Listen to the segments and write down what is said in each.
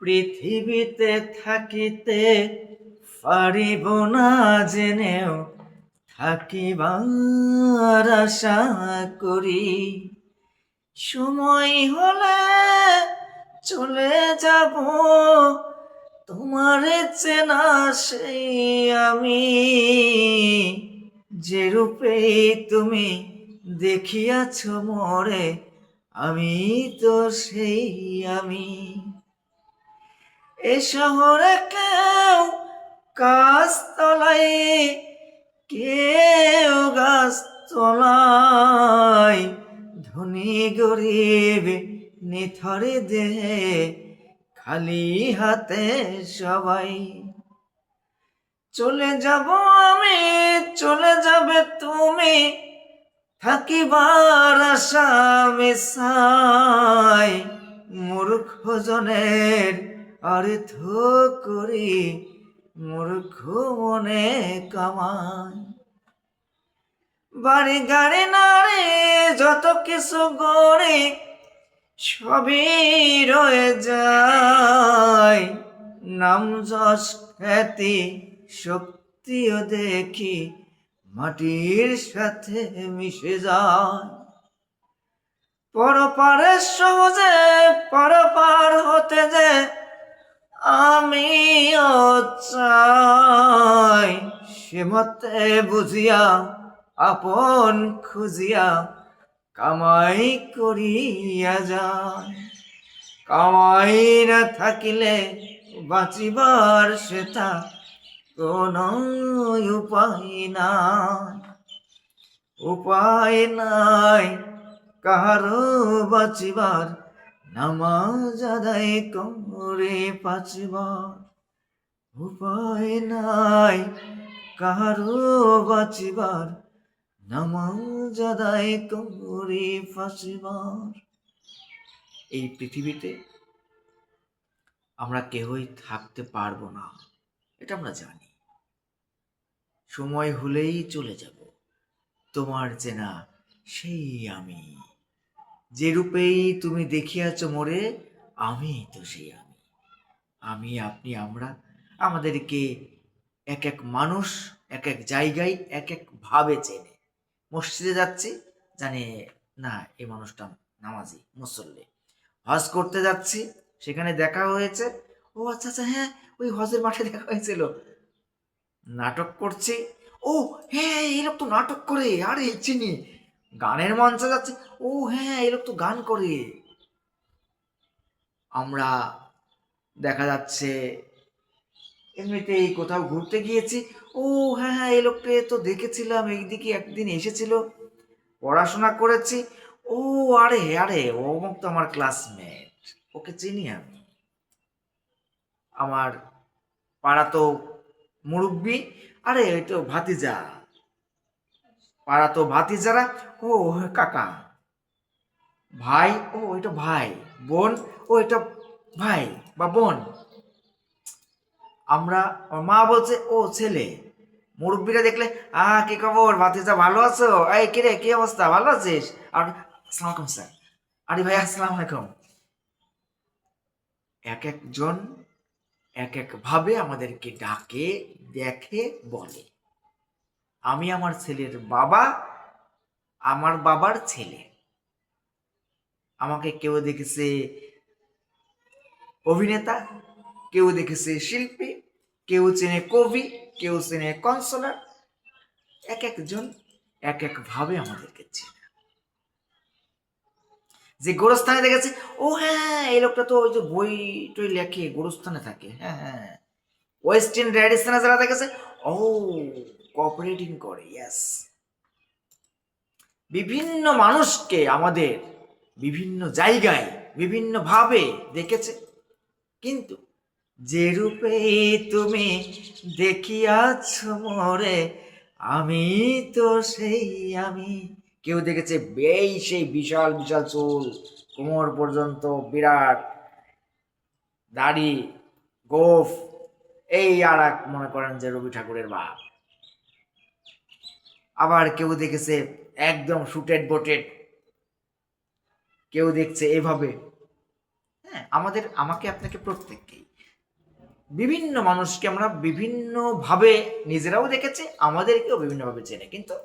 পৃথিবীতে থাকিতে পারিব না জেনেও থাকিবার আশা করি। সময় হলে চলে যাব, তোমার চেনা সেই আমি। যে রূপে তুমি দেখিয়াছ মোরে, আমি তো সেই আমি। এ শহরে কেউ গাছ তলায়, কেউ গাছ তলায়, ধনী গরিব নিথরে দেহে খালি হাতে সবাই। চলে যাব আমি, চলে যাবে তুমি, থাকিবার আশা মিশাই। মূর্খ জনের অর্থ করি, মূর্খ মনে কামাই। বাড়ি গাড়ি নাড়ি যত কিছু গড়ি, সবই রয়ে যায়। নাম যশ খ্যাতি শক্তিও দেখি মাটির সাথে মিশে যায়। পরপারে সহজে পরপার হতে যে আমিও চাই। সে মতে বুঝিয়া আপন খুঁজিয়া কামাই করিয়া যায়। কামাই না থাকিলে বাঁচিবার সেটা কোনো উপায় নাই। উপায় নাই কাহারো বাঁচিবার, নামাজ আদায় করে পাঁচবার। উপায় নাই কাহারো বাঁচিবার, নামাজ আদায় করে পাঁচবার। এই পৃথিবীতে আমরা কেউই থাকতে পারবো না, এটা আমরা জানি। সময় হলেই চলে যাব, তোমার চেনা সেই আমি। যে রূপেই তুমি দেখিয়াছ মোরে, আমি তো সেই আমি। আমি, আপনি, আমরা, আমাদেরকে এক এক মানুষ এক এক জায়গায় এক এক ভাবে চেনে। মসজিদে যাচ্ছি, জানে না এই মানুষটা নামাজি মুসল্লি। হজ করতে যাচ্ছি, সেখানে দেখা হয়েছে, ও আচ্ছা আচ্ছা, হ্যাঁ ওই হজের মাঠে দেখা হয়েছিল। নাটক করছি, ও হ্যাঁ এই লোক তো নাটক করে, আরে চিনি। গানের মঞ্চে যাচ্ছে, ও হ্যাঁ এই লোক তো গান করে। আমরা দেখা যাচ্ছে এমনিতেই কোথাও ঘুরতে গিয়েছি, ও হ্যাঁ হ্যাঁ এই লোকটা তো দেখেছিলাম, এইদিকে একদিন এসেছিল। পড়াশোনা করেছি, ও আরে আরে অমুক তো আমার ক্লাসমেট, ওকে চিনি আমি। আমার পাড়া তো মুরব্বি, আরে ওই তো ভাতিজা। পাড়া তো ভাতিজারা, ও কাকা। ভাই, ও এটা ভাই। বোন, ও এটা ভাই বা বোন। আমরা, মা বলছে ও ছেলে। মুরব্বীরা দেখলে, কি খবর ভাতিজা, ভালো আছো? এই কিরে কি অবস্থা, ভালো আছিস? আর আসসালামু আলাইকুম স্যার। আরে ভাই আসসালামু আলাইকুম। এক একজন এক এক ভাবে আমাদেরকে ডাকে, দেখে, বলে। আমি আমার ছেলের বাবা, আমার বাবার ছেলে। আমাকে কেউ দেখেছে অভিনেতা, কেউ দেখেছে শিল্পী, কেউ চেনে কবি, কেউ চেনে কনসোলার। এক একজন এক এক ভাবে আমাদেরকে চেনে। যে গোরস্থানে দেখেছে, ও হ্যাঁ এই লোকটা তো ওই যে বই টই লেখে, গোরস্থানে থাকে। হ্যাঁ হ্যাঁ, ওয়েস্টার্ন রেডিসনে যারা দেখেছে, ও কোঅপারেটিং করে, ইয়েস। বিভিন্ন মানুষকে আমাদের বিভিন্ন জায়গায় বিভিন্ন ভাবে দেখেছে, কিন্তু যে রূপে তুমি দেখিয়াছ মোরে, আমি তো সেই আমি। কেউ দেখেছে সেই বিশাল বিশাল চুল, কোমর পর্যন্ত বিরাট দাড়ি, গোফ, এই আর এক মনে করেন যে রবি ঠাকুরের বাপ। আবার কেউ দেখেছে একদম শুটেড বোটেড, কেউ দেখছে এভাবে। হ্যাঁ, আমাকে আপনাকে প্রত্যেককেই, বিভিন্ন মানুষকে আমরা বিভিন্নভাবে নিজেরাও দেখেছি, আমাদেরকেও বিভিন্নভাবে চেনে, কিন্তু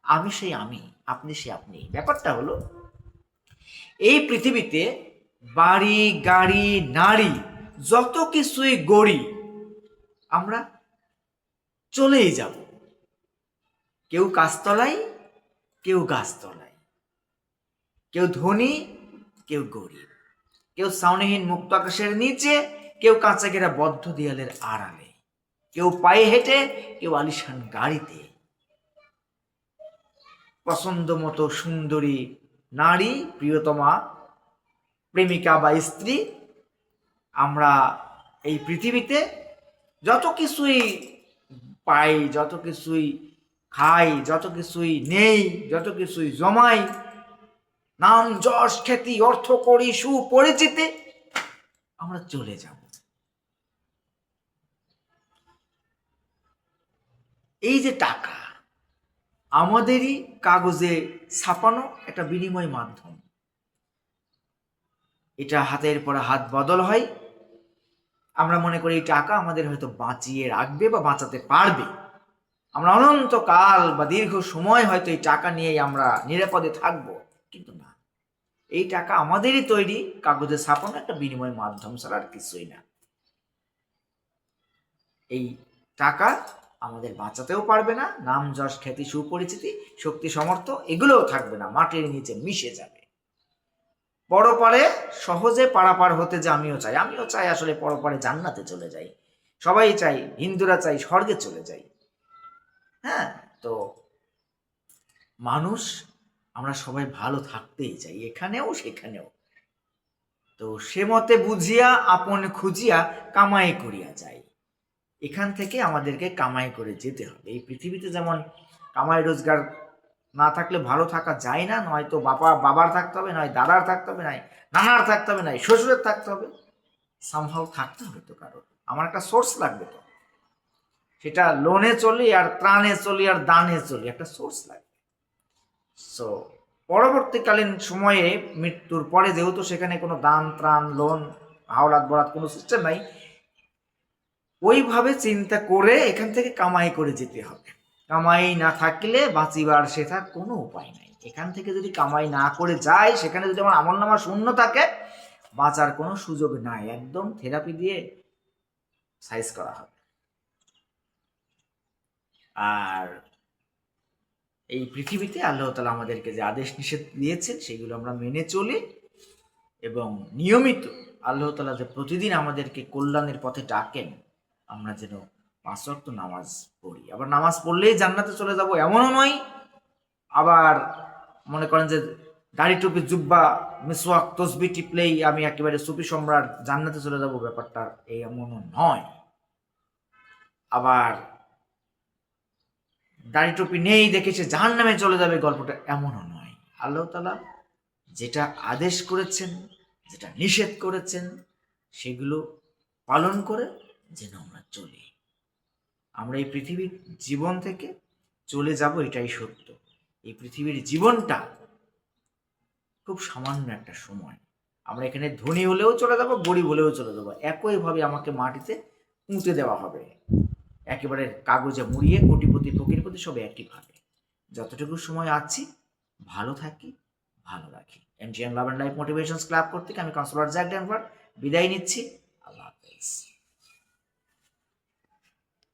আমি সেই আমি, আপনি সেই আপনি। ব্যাপারটা হলো এই পৃথিবীতে বাড়ি গাড়ি নারী যত কিছুই গড়ি, আমরা চলেই যাব। কেউ কাজতলায়, কেউ গাছতলায়, কেউ ধনী, কেউ গরিব, কেউ ছাউনিহীন মুক্ত আকাশের নিচে, কেউ কাঁচা ঘেরা বদ্ধ দেয়ালের আড়ালে, কেউ পায়ে হেঁটে, কেউ আলিশান গাড়িতে। পছন্দ মতো সুন্দরী নারী, প্রিয়তমা প্রেমিকা বা স্ত্রী, আমরা এই পৃথিবীতে যত কিছুই পাই, যত কিছুই খাই, যত কিছুই নেই, যত কিছুই জমাই, নাম যশ খ্যাতি অর্থ করি সুপরিচিতি, আমরা চলে যাব। এই যে টাকা, আমাদেরই কাগজে ছাপানো একটা বিনিময় মাধ্যম। এটা হাতের পর হাত বদল হয়। আমরা মনে করি এই টাকা আমাদের হয়তো বাঁচিয়ে রাখবে বা বাঁচাতে পারবে, আমরা অনন্তকাল বা দীর্ঘ সময় হয়তো এই টাকা নিয়েই আমরা নিরাপদে থাকবো, কিন্তু না, এই টাকা আমাদেরই তৈরি কাগজে ছাপানো একটা বিনিময় মাধ্যম ছাড়া আর কিছুই না। এই টাকা আমাদের বাঁচাতেও পারবে না, নাম যশ খ্যাতি সুপরিচিতি শক্তি সমর্থ এগুলোও থাকবে না, মাটির নিচে মিশে যাবে। পরপারে সহজে পারাপার হতে যে আমিও চাই আসলে পরপারে জান্নাতে চলে যাই, সবাই চাই, হিন্দুরা চাই স্বর্গে চলে যাই। হ্যাঁ, তো মানুষ আমরা সবাই ভালো থাকতেই চাই, এখানেও সেখানেও। তো সে মতে বুঝিয়া আপন খুঁজিয়া কামাই করিয়া যায়। এখান থেকে আমাদেরকে কামাই করে যেতে হবে। এই পৃথিবীতে যেমন কামাই রোজগার না থাকলে ভালো থাকা যায় না, নয়তো বাবার থাকতে হবে, নয় দাদার থাকতে হবে, নয় নানার থাকতে হবে, নয় শ্বশুরের থাকতে হবে, সামহাও থাকতে হবে তো কারো। আমার একটা সোর্স লাগবে, তো সেটা লোনে চলি আর ত্রাণে চলি আর দানে চলি, একটা সোর্স লাগবে। সো পরবর্তীকালীন সময়ে মৃত্যুর পরে যেহেতু সেখানে কোনো দান ত্রাণ লোন হাওলাত বরাত কোনো সিস্টেম নাই, ওইভাবে চিন্তা করে এখান থেকে কামাই করে যেতে হবে। কামাই না থাকলে বাঁচিবার সেটা কোনো উপায় নাই। এখান থেকে যদি কামাই না করে যায়, সেখানে যদি আমার আমলনামা শূন্য থাকে, বাঁচার কোনো সুযোগ নাই, একদম থেরাপি দিয়ে সাইজ করা হবে। আর এই পৃথিবীতে আল্লাহ তাআলা আমাদেরকে যে আদেশ নিষেধ দিয়েছেন সেগুলো আমরা মেনে চলি, এবং নিয়মিত আল্লাহ তাআলা যে প্রতিদিন আমাদেরকে কল্যাণের পথে ডাকেন, আমরা যেন 5 ওয়াক্ত নামাজ পড়ি। আবার নামাজ পড়লেই জান্নাতে চলে যাব এমনও নয়, আবার মনে করেন যে দাড়ি টুপি জুব্বা মিসওয়াক তসবি টিপলেই আমি একেবারে সুফি সম্রাট জান্নাতে চলে যাব, ব্যাপারটা এই এমনও নয়। আবার দাড়ি টুপি নেই দেখে সে জাহান্নামে চলে যাবে, গল্পটা এমনও নয়। আল্লাহ তাআলা যেটা আদেশ করেছেন, যেটা নিষেধ করেছেন, সেগুলো পালন করে যেন আমরা চলি। আমরা এই পৃথিবীর জীবন থেকে চলে যাব, এটাই সত্য। এই পৃথিবীর জীবনটা খুব সামান্য একটা সময়। আমরা এখানে ধনী হলেও চলে যাব, গরিব হলেও চলে যাব, একইভাবে আমাকে মাটিতে পুঁতে দেওয়া হবে, একেবারে কাগজে মুড়িয়ে কোটিপতি ফকিরপতি সব একইভাবে। যতটুকু সময় আছি ভালো থাকি, ভালো রাখি। MGM love and life motivations club কর্তৃক আমি কাউন্সিলর জ্যাক ডেনভার বিদায় নিচ্ছি। আল্লাহ হাফেজ।